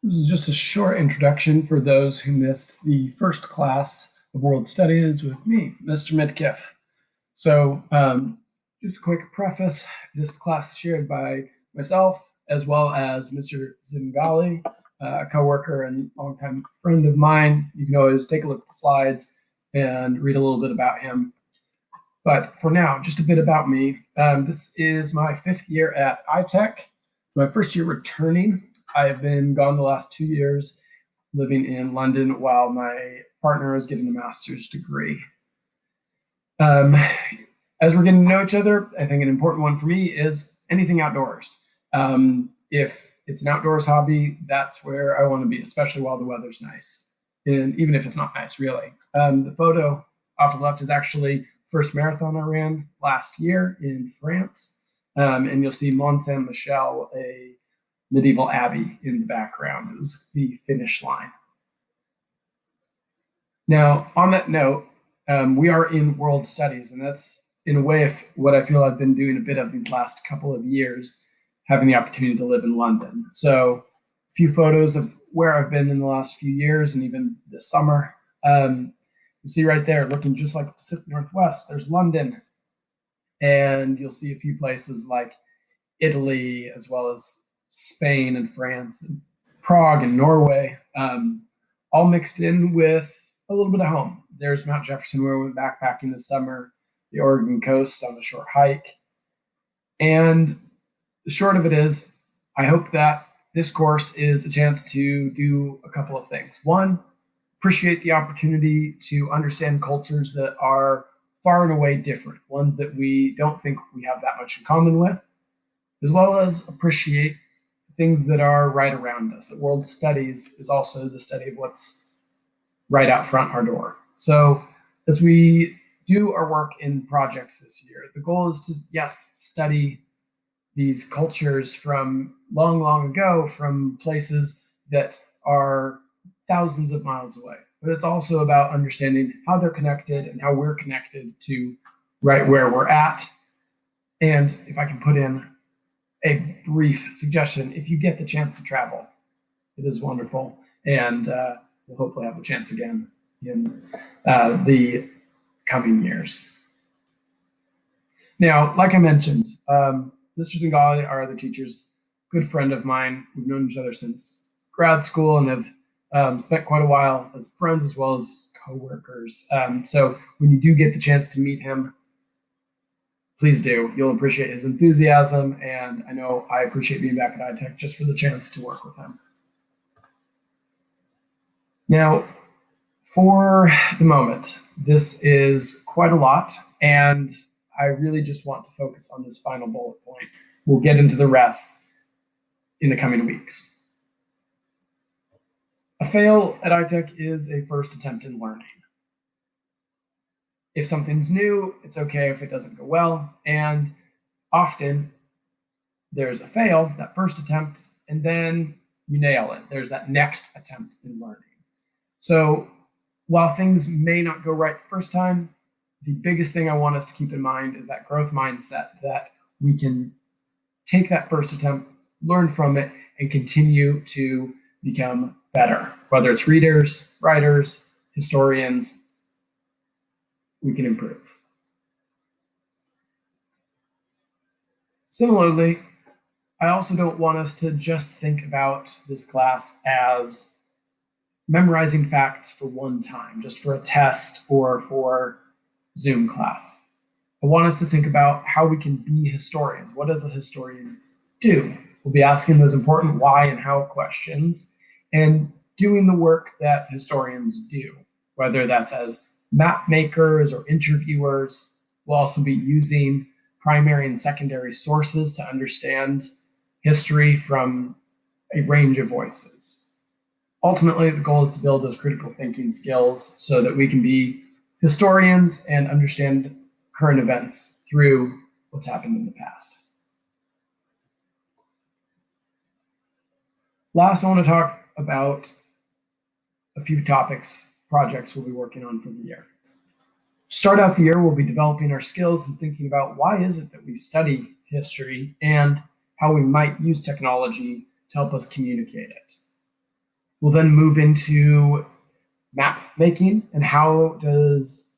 This is just a short introduction for those who missed the first class of World Studies with me, Mr. Midkiff. So just a quick preface, this class is shared by myself as well as Mr. Zingali, a coworker and longtime friend of mine. You can always take a look at the slides and read a little bit about him. But for now, just a bit about me. This is my 5th year at iTech. My first year returning. I've been gone the last 2 years, living in London while my partner is getting a master's degree. As we're getting to know each other, I think an important one for me is anything outdoors. If it's an outdoors hobby, that's where I want to be, especially while the weather's nice. And even if it's not nice, really. The photo off to the left is actually the first marathon I ran last year in France. And you'll see Mont Saint-Michel, a medieval abbey in the background. It was the finish line. Now, on that note, we are in world studies, and that's in a way what I feel I've been doing a bit of these last couple of years, having the opportunity to live in London. So a few photos of where I've been in the last few years and even this summer. You see right there, looking just like the Pacific Northwest, there's London. And you'll see a few places like Italy, as well as Spain and France and Prague and Norway, all mixed in with a little bit of home. There's Mount Jefferson, where we went backpacking this summer, the Oregon coast on a short hike. And the short of it is, I hope that this course is a chance to do a couple of things. One, appreciate the opportunity to understand cultures that are far and away different, ones that we don't think we have that much in common with, as well as appreciate things that are right around us. That world studies is also the study of what's right out front our door. So as we do our work in projects this year, the goal is to, yes, study these cultures from long, long ago, from places that are thousands of miles away. But it's also about understanding how they're connected and how we're connected to right where we're at. And if I can put in a brief suggestion, if you get the chance to travel, it is wonderful. And we'll hopefully have a chance again in the coming years. Now, like I mentioned, Mr. Zingali, our other teachers, good friend of mine. We've known each other since grad school and have spent quite a while as friends as well as co-workers. So when you do get the chance to meet him, please do. You'll appreciate his enthusiasm, and I know I appreciate being back at iTech just for the chance to work with him. Now, for the moment, this is quite a lot, and I really just want to focus on this final bullet point. We'll get into the rest in the coming weeks. A fail at iTech is a first attempt in learning. If something's new, it's okay if it doesn't go well, and often there's a fail, that first attempt, and then you nail it. There's that next attempt in learning. So while things may not go right the first time, the biggest thing I want us to keep in mind is that growth mindset, that we can take that first attempt, learn from it, and continue to become better. Whether it's readers, writers, historians, we can improve. Similarly, I also don't want us to just think about this class as memorizing facts for one time, just for a test or for Zoom class. I want us to think about how we can be historians. What does a historian do? We'll be asking those important why and how questions and doing the work that historians do, whether that's as map makers or interviewers. We'll also be using primary and secondary sources to understand history from a range of voices. Ultimately, the goal is to build those critical thinking skills so that we can be historians and understand current events through what's happened in the past. Last, I want to talk about a few projects we'll be working on for the year. To start out the year, we'll be developing our skills and thinking about why is it that we study history and how we might use technology to help us communicate it. We'll then move into map making and how does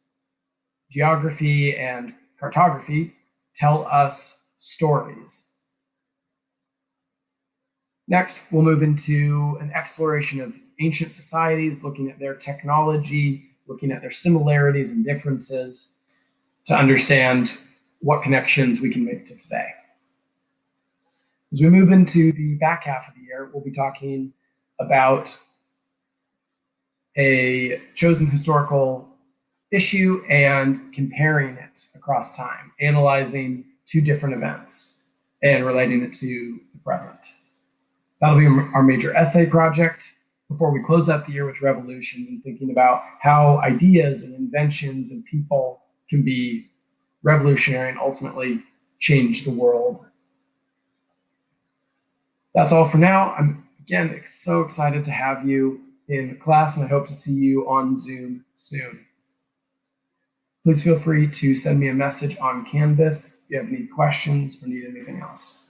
geography and cartography tell us stories. Next, we'll move into an exploration of ancient societies, looking at their technology, looking at their similarities and differences to understand what connections we can make to today. As we move into the back half of the year, we'll be talking about a chosen historical issue and comparing it across time, analyzing two different events and relating it to the present. That'll be our major essay project before we close out the year with revolutions and thinking about how ideas and inventions and people can be revolutionary and ultimately change the world. That's all for now. I'm, again, so excited to have you in class, and I hope to see you on Zoom soon. Please feel free to send me a message on Canvas if you have any questions or need anything else.